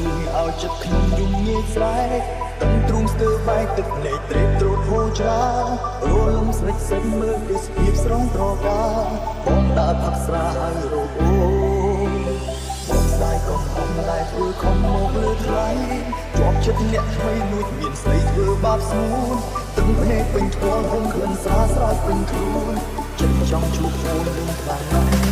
ជួយឲ្យចិត្តខ្ញុំយំងាយស្រែកតឹងទ្រូងស្ទើរបែកទឹកនៃត្រេកត្រោតហូរច្រារលំស្លេចសេចមើលទេសភាពស្រងត្រកាបងដើរផឹកស្រាហើយរោគអូបងស្ដាយកំហុំដែលធ្វើខំមកលើថ្លៃជាប់ចិត្តអ្នកថ្មីនួចមានស្អីធ្វើបាបស្ងួនទឹកភ្នែកពេញថ្ពាល់ហុំក្លិនស្រាស្រោចពេញខ្លួនចិត្តចង់ជួបអូនលំខ្លាំងណាស់